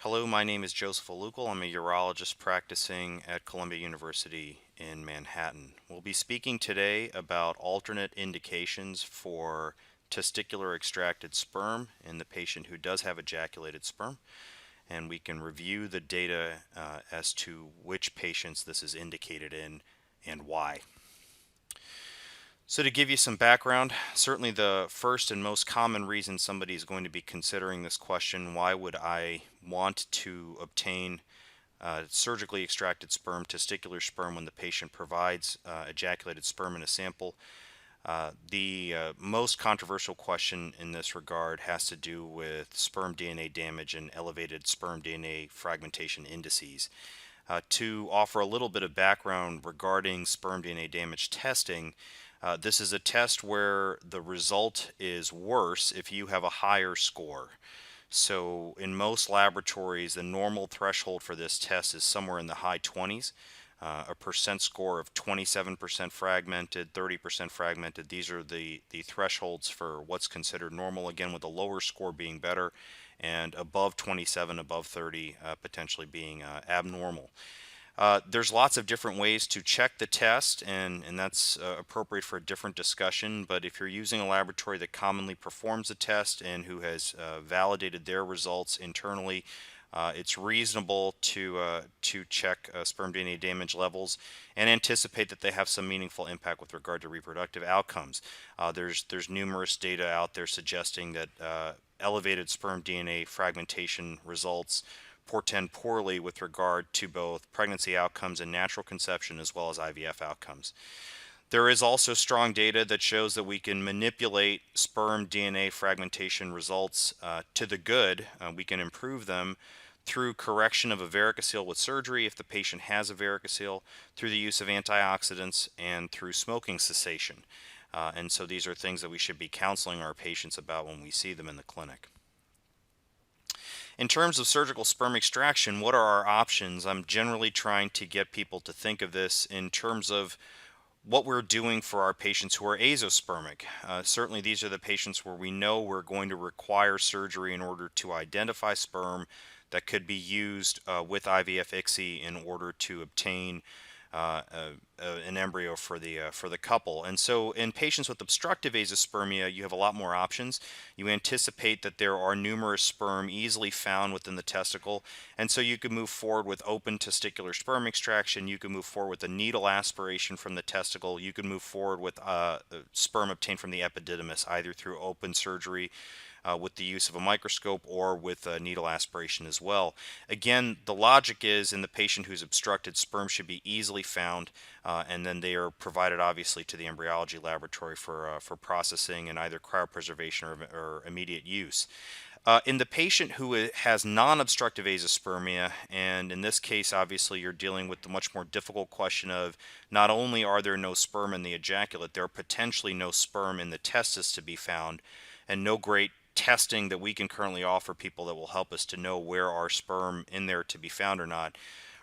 Hello, my name is Joseph Alukal. I'm a urologist practicing at Columbia University in Manhattan. We'll be speaking today about alternate indications for testicular extracted sperm in the patient who does have ejaculated sperm, and we can review the data as to which patients this is indicated in and why. So to give you some background, certainly the first and most common reason somebody is going to be considering this question, why would I want to obtain surgically extracted sperm, testicular sperm, when the patient provides ejaculated sperm in a sample? The most controversial question in this regard has to do with sperm DNA damage and elevated sperm DNA fragmentation indices. To offer a little bit of background regarding sperm DNA damage testing, this is a test where the result is worse if you have a higher score. So in most laboratories, the normal threshold for this test is somewhere in the high 20s. A percent score of 27% fragmented, 30% fragmented. These are the thresholds for what's considered normal, again with a lower score being better, and above 27, above 30 potentially being abnormal. There's lots of different ways to check the test, and that's appropriate for a different discussion. But if you're using a laboratory that commonly performs the test and who has validated their results internally, it's reasonable to check sperm DNA damage levels and anticipate that they have some meaningful impact with regard to reproductive outcomes. There's numerous data out there suggesting that elevated sperm DNA fragmentation results portend poorly with regard to both pregnancy outcomes and natural conception, as well as IVF outcomes. There is also strong data that shows that we can manipulate sperm DNA fragmentation results to the good. We can improve them through correction of a varicocele with surgery if the patient has a varicocele, through the use of antioxidants, and through smoking cessation. And so these are things that we should be counseling our patients about when we see them in the clinic. In terms of surgical sperm extraction, what are our options? I'm generally trying to get people to think of this in terms of what we're doing for our patients who are azoospermic. Certainly these are the patients where we know we're going to require surgery in order to identify sperm that could be used with IVF ICSI in order to obtain an embryo for the couple. And so in patients with obstructive azoospermia, you have a lot more options. You anticipate that there are numerous sperm easily found within the testicle, and so you can move forward with open testicular sperm extraction. You can move forward with a needle aspiration from the testicle. You can move forward with sperm obtained from the epididymis, either through open surgery with the use of a microscope or with a needle aspiration as well. Again, the logic is in the patient who's obstructed, sperm should be easily found, and then they are provided obviously to the embryology laboratory for processing and either cryopreservation or immediate use. In the patient who has non-obstructive azoospermia, and in this case obviously you're dealing with the much more difficult question of not only are there no sperm in the ejaculate, there are potentially no sperm in the testis to be found, and no great testing that we can currently offer people that will help us to know where our sperm in there to be found or not.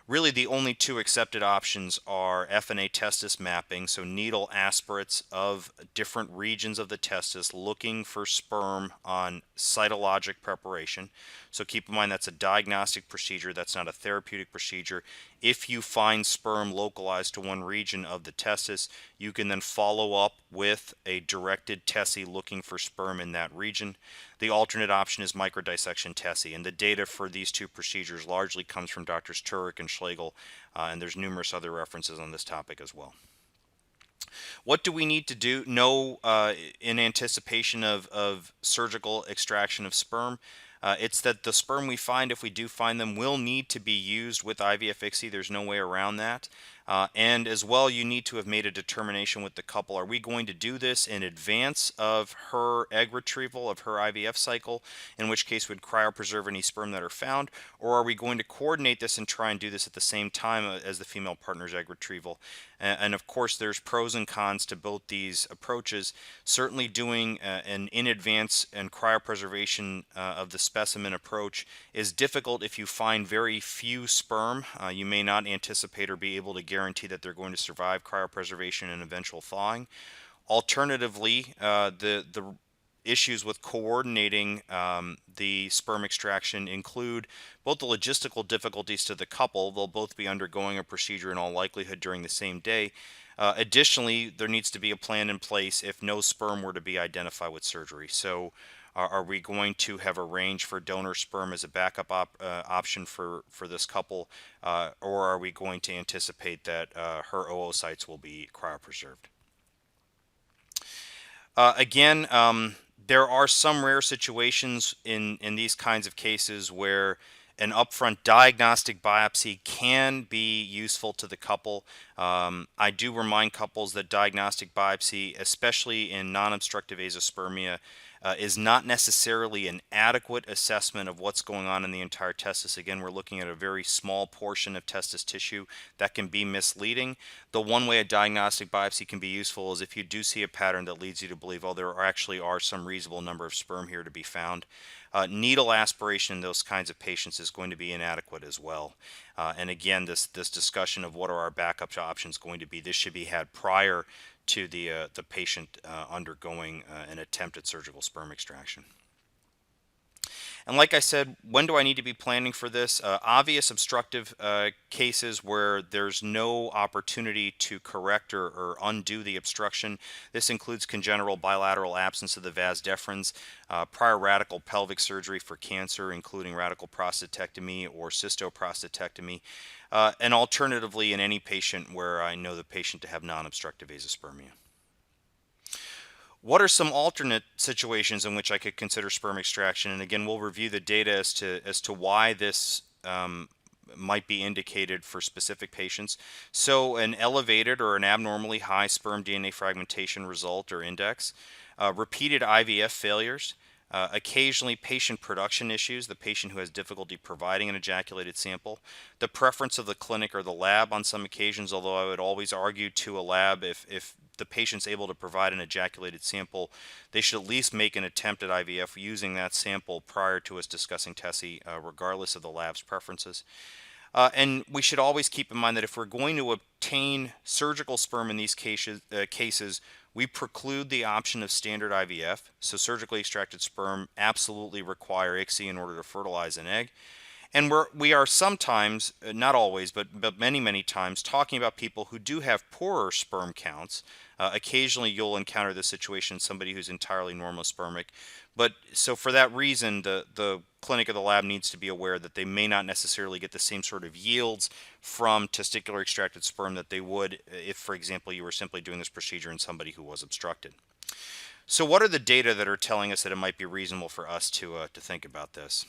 Really the only two accepted options are FNA testis mapping, so needle aspirates of different regions of the testis looking for sperm on cytologic preparation. So keep in mind that's a diagnostic procedure, that's not a therapeutic procedure. If you find sperm localized to one region of the testis, you can then follow up with a directed TESE looking for sperm in that region. The alternate option is microdissection TESE, and the data for these two procedures largely comes from Drs. Turek and Schlegel, and there's numerous other references on this topic as well. What do we need to know in anticipation of surgical extraction of sperm? It's that the sperm we find, if we do find them, will need to be used with IVF ICSI. There's no way around that. And as well, you need to have made a determination with the couple. Are we going to do this in advance of her egg retrieval, of her IVF cycle, in which case we'd cryopreserve any sperm that are found? Or are we going to coordinate this and try and do this at the same time as the female partner's egg retrieval? And of course, there's pros and cons to both these approaches. Certainly doing an in advance and cryopreservation of the specimen approach is difficult if you find very few sperm. You may not anticipate or be able to guarantee that they're going to survive cryopreservation and eventual thawing. Alternatively, the issues with coordinating the sperm extraction include both the logistical difficulties to the couple. They'll both be undergoing a procedure in all likelihood during the same day. Additionally, there needs to be a plan in place if no sperm were to be identified with surgery. So, are we going to have arranged for donor sperm as a backup option for this couple, or are we going to anticipate that her oocytes will be cryopreserved? Again, there are some rare situations in these kinds of cases where an upfront diagnostic biopsy can be useful to the couple. I do remind couples that diagnostic biopsy, especially in non-obstructive azoospermia, is not necessarily an adequate assessment of what's going on in the entire testis. Again, we're looking at a very small portion of testis tissue that can be misleading. The one way a diagnostic biopsy can be useful is if you do see a pattern that leads you to believe, oh, there actually are some reasonable number of sperm here to be found. Needle aspiration in those kinds of patients is going to be inadequate as well. And again, this discussion of what are our backup options going to be, this should be had prior to the patient undergoing an attempted surgical sperm extraction. And like I said, when do I need to be planning for this? Obvious obstructive cases where there's no opportunity to correct or undo the obstruction. This includes congenital bilateral absence of the vas deferens, prior radical pelvic surgery for cancer, including radical prostatectomy or cystoprostatectomy, and alternatively in any patient where I know the patient to have non-obstructive azoospermia. What are some alternate situations in which I could consider sperm extraction? And again, we'll review the data as to why this might be indicated for specific patients. So an elevated or an abnormally high sperm DNA fragmentation result or index, repeated IVF failures, occasionally patient production issues, the patient who has difficulty providing an ejaculated sample, the preference of the clinic or the lab on some occasions, although I would always argue to a lab if the patient's able to provide an ejaculated sample, they should at least make an attempt at IVF using that sample prior to us discussing TESE, regardless of the lab's preferences. And we should always keep in mind that if we're going to obtain surgical sperm in these cases, we preclude the option of standard IVF. So surgically extracted sperm absolutely require ICSI in order to fertilize an egg. And we are sometimes, not always, but many times, talking about people who do have poorer sperm counts. Occasionally you'll encounter this situation in somebody who's entirely normospermic. But so for that reason, the clinic or the lab needs to be aware that they may not necessarily get the same sort of yields from testicular extracted sperm that they would if, for example, you were simply doing this procedure in somebody who was obstructed. So what are the data that are telling us that it might be reasonable for us to think about this?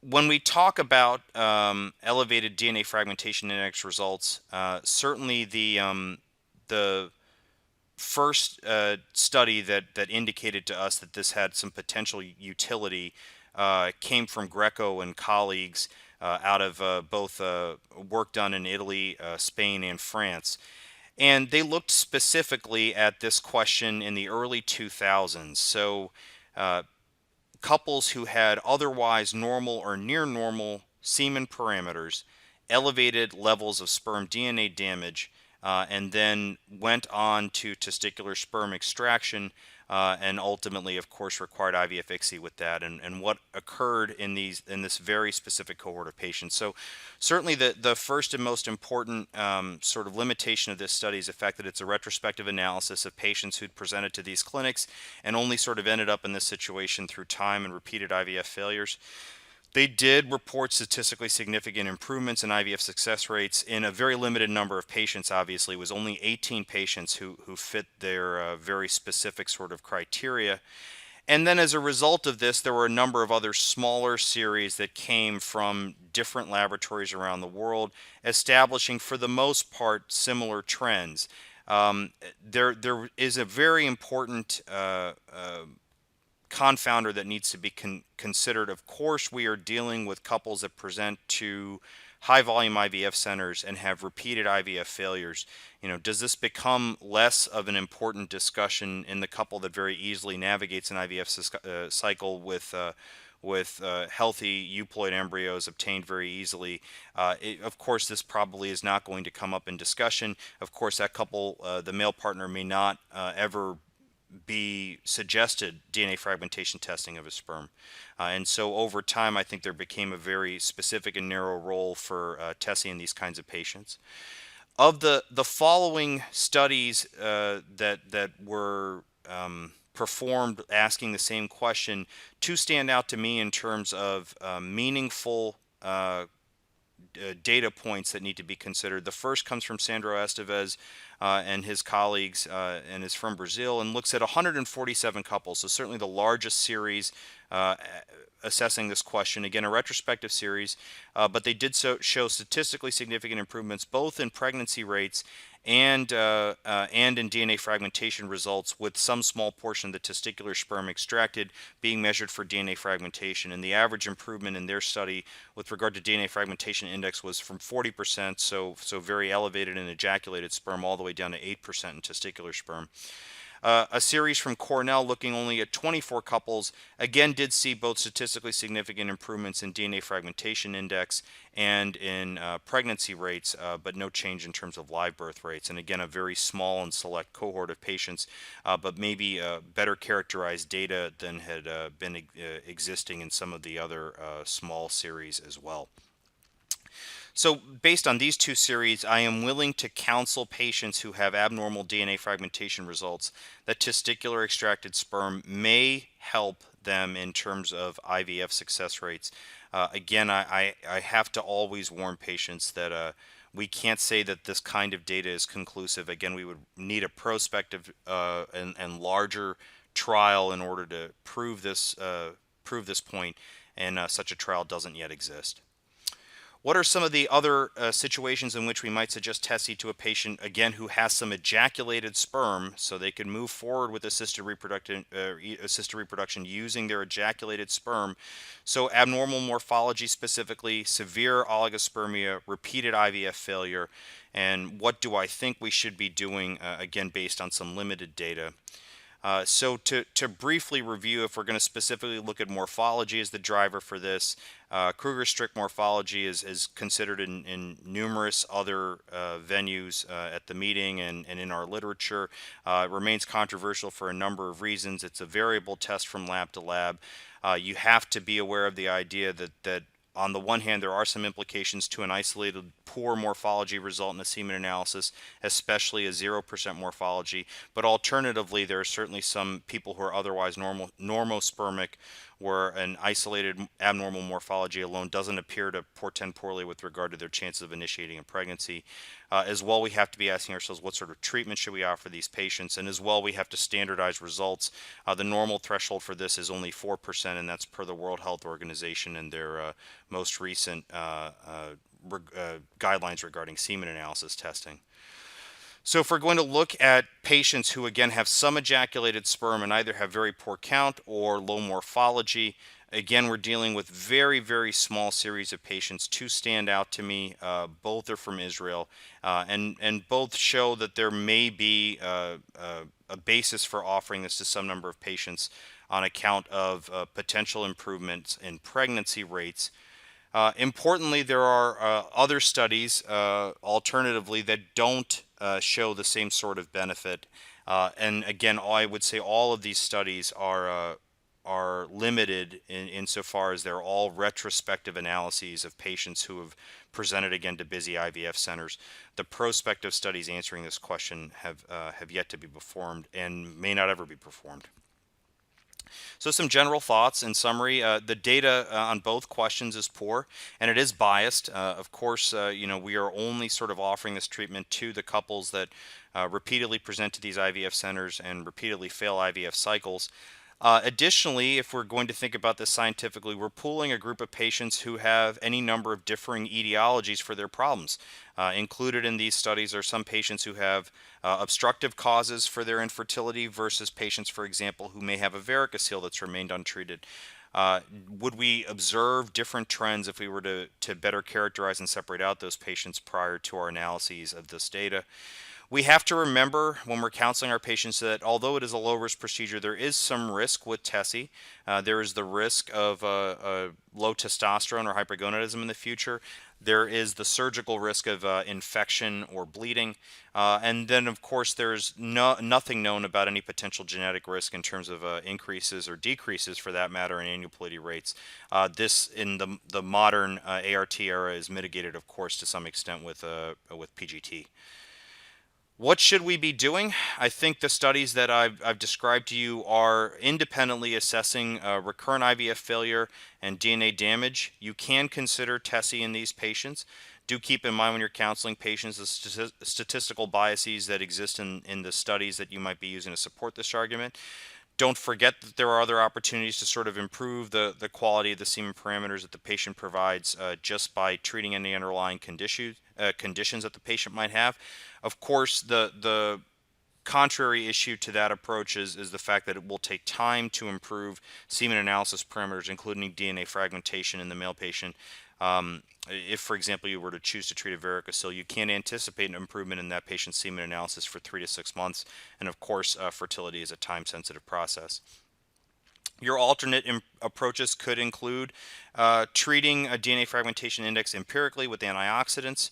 When we talk about elevated DNA fragmentation index results, certainly the first study that indicated to us that this had some potential utility came from Greco and colleagues out of both work done in Italy, Spain, and France. And they looked specifically at this question in the early 2000s. So couples who had otherwise normal or near normal semen parameters, elevated levels of sperm DNA damage, and then went on to testicular sperm extraction, and ultimately, of course, required IVF ICSI with that, and what occurred in this very specific cohort of patients. So certainly the first and most important sort of limitation of this study is the fact that it's a retrospective analysis of patients who'd presented to these clinics and only sort of ended up in this situation through time and repeated IVF failures. They did report statistically significant improvements in IVF success rates in a very limited number of patients. Obviously, it was only 18 patients who fit their very specific sort of criteria. And then as a result of this, there were a number of other smaller series that came from different laboratories around the world, establishing for the most part similar trends. There is a very important confounder that needs to be considered. Of course, we are dealing with couples that present to high volume IVF centers and have repeated IVF failures. Does this become less of an important discussion in the couple that very easily navigates an IVF cycle with healthy euploid embryos obtained very easily? Of course, this probably is not going to come up in discussion. Of course, that couple, the male partner may not ever be suggested DNA fragmentation testing of a sperm. And so over time, I think there became a very specific and narrow role for TESE in these kinds of patients. Of the following studies that were performed asking the same question, two stand out to me in terms of meaningful data points that need to be considered. The first comes from Sandro Estevez and his colleagues, and is from Brazil, and looks at 147 couples, so certainly the largest series assessing this question. Again, a retrospective series, but they did show statistically significant improvements both in pregnancy rates and in DNA fragmentation results, with some small portion of the testicular sperm extracted being measured for DNA fragmentation. And the average improvement in their study with regard to DNA fragmentation index was from 40%, so very elevated in ejaculated sperm, all the way down to 8% in testicular sperm. A series from Cornell looking only at 24 couples, again did see both statistically significant improvements in DNA fragmentation index and in pregnancy rates, but no change in terms of live birth rates. And again, a very small and select cohort of patients, but maybe better characterized data than had been existing in some of the other small series as well. So based on these two series, I am willing to counsel patients who have abnormal DNA fragmentation results that testicular extracted sperm may help them in terms of IVF success rates. Again, I have to always warn patients that we can't say that this kind of data is conclusive. Again, we would need a prospective and larger trial in order to prove this point, and such a trial doesn't yet exist. What are some of the other situations in which we might suggest TESE to a patient, again, who has some ejaculated sperm, so they can move forward with assisted reproduction using their ejaculated sperm? So abnormal morphology specifically, severe oligospermia, repeated IVF failure, and what do I think we should be doing, again, based on some limited data. So to briefly review, if we're going to specifically look at morphology as the driver for this, Kruger strict morphology is considered in numerous other venues at the meeting and in our literature. It remains controversial for a number of reasons. It's a variable test from lab to lab. You have to be aware of the idea that on the one hand, there are some implications to an isolated poor morphology result in a semen analysis, especially a 0% morphology. But alternatively, there are certainly some people who are otherwise normospermic, where an isolated abnormal morphology alone doesn't appear to portend poorly with regard to their chances of initiating a pregnancy. As well, we have to be asking ourselves, what sort of treatment should we offer these patients? And as well, we have to standardize results. The normal threshold for this is only 4%, and that's per the World Health Organization and their most recent guidelines regarding semen analysis testing. So if we're going to look at patients who, again, have some ejaculated sperm and either have very poor count or low morphology, again, we're dealing with very, very small series of patients. Two stand out to me. Both are from Israel, and both show that there may be a basis for offering this to some number of patients on account of potential improvements in pregnancy rates. Importantly, there are other studies, alternatively, that don't show the same sort of benefit. And again, I would say all of these studies are limited insofar as they're all retrospective analyses of patients who have presented again to busy IVF centers. The prospective studies answering this question have yet to be performed and may not ever be performed. So some general thoughts in summary. The data on both questions is poor, and it is biased. Of course, we are only sort of offering this treatment to the couples that repeatedly present to these IVF centers and repeatedly fail IVF cycles. Additionally, if we're going to think about this scientifically, we're pooling a group of patients who have any number of differing etiologies for their problems. Included in these studies are some patients who have obstructive causes for their infertility versus patients, for example, who may have a varicocele that's remained untreated. Would we observe different trends if we were to better characterize and separate out those patients prior to our analyses of this data? We have to remember when we're counseling our patients that although it is a low-risk procedure, there is some risk with TESE. There is the risk of low testosterone or hypergonadism in the future. There is the surgical risk of infection or bleeding. And then, of course, there's nothing known about any potential genetic risk in terms of increases or decreases, for that matter, in aneuploidy rates. This, in the modern ART era, is mitigated, of course, to some extent with PGT. What should we be doing? I think the studies that I've described to you are independently assessing recurrent IVF failure and DNA damage. You can consider TESE in these patients. Do keep in mind when you're counseling patients the statistical biases that exist in the studies that you might be using to support this argument. Don't forget that there are other opportunities to sort of improve the quality of the semen parameters that the patient provides just by treating any underlying conditions that the patient might have. Of course, the contrary issue to that approach is the fact that it will take time to improve semen analysis parameters, including DNA fragmentation in the male patient. If, for example, you were to choose to treat a varicocele, you can't anticipate an improvement in that patient's semen analysis for 3 to 6 months. And of course, fertility is a time-sensitive process. Your alternate approaches could include treating a DNA fragmentation index empirically with antioxidants,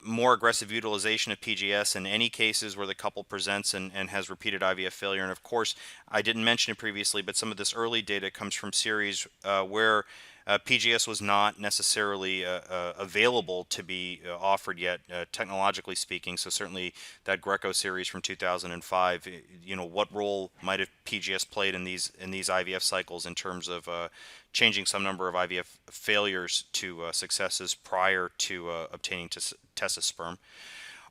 more aggressive utilization of PGS in any cases where the couple presents and has repeated IVF failure. And of course, I didn't mention it previously, but some of this early data comes from series where PGS was not necessarily available to be offered yet, technologically speaking. So certainly that Greco series from 2005, what role might have PGS played in these IVF cycles in terms of changing some number of IVF failures to successes prior to obtaining TESE sperm?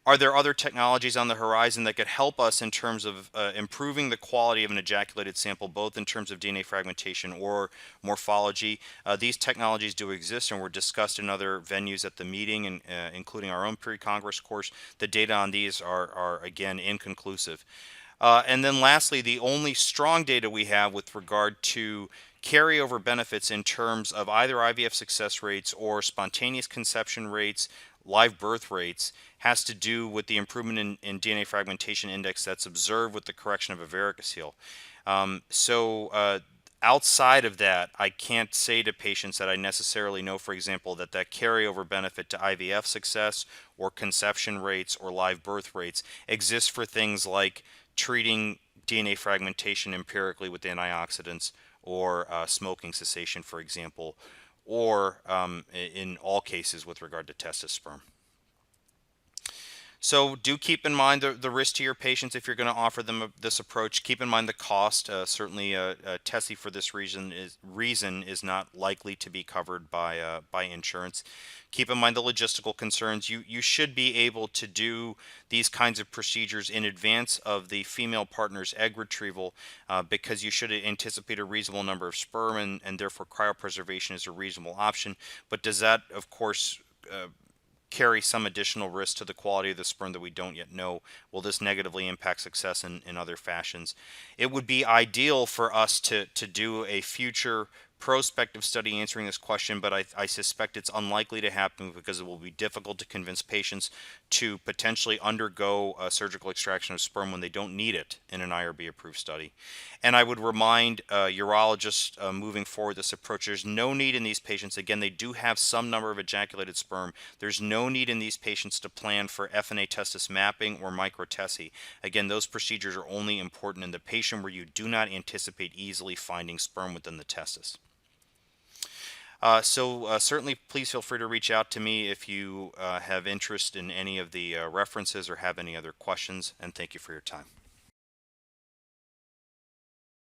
Are there other technologies on the horizon that could help us in terms of improving the quality of an ejaculated sample, both in terms of DNA fragmentation or morphology? These technologies do exist and were discussed in other venues at the meeting, and including our own pre-Congress course. The data on these are again, inconclusive. And then lastly, the only strong data we have with regard to carryover benefits in terms of either IVF success rates or spontaneous conception rates, live birth rates, has to do with the improvement in DNA fragmentation index that's observed with the correction of a varicocele. Outside of that, I can't say to patients that I necessarily know, for example, that carryover benefit to IVF success or conception rates or live birth rates exists for things like treating DNA fragmentation empirically with antioxidants or smoking cessation, for example, or in all cases with regard to TESE sperm. So do keep in mind the risk to your patients if you're going to offer them this approach. Keep in mind the cost. Certainly, TESE for this reason is not likely to be covered by insurance. Keep in mind the logistical concerns. You should be able to do these kinds of procedures in advance of the female partner's egg retrieval because you should anticipate a reasonable number of sperm, and therefore cryopreservation is a reasonable option. But does that, of course, carry some additional risk to the quality of the sperm that we don't yet know? Will this negatively impact success in other fashions? It would be ideal for us to do a future prospective study answering this question, but I suspect it's unlikely to happen because it will be difficult to convince patients to potentially undergo a surgical extraction of sperm when they don't need it in an IRB approved study. And I would remind urologists moving forward this approach, there's no need in these patients, again, they do have some number of ejaculated sperm, there's no need in these patients to plan for FNA testis mapping or micro-TESE. Again, those procedures are only important in the patient where you do not anticipate easily finding sperm within the testis. Certainly please feel free to reach out to me if you have interest in any of the references or have any other questions, and thank you for your time.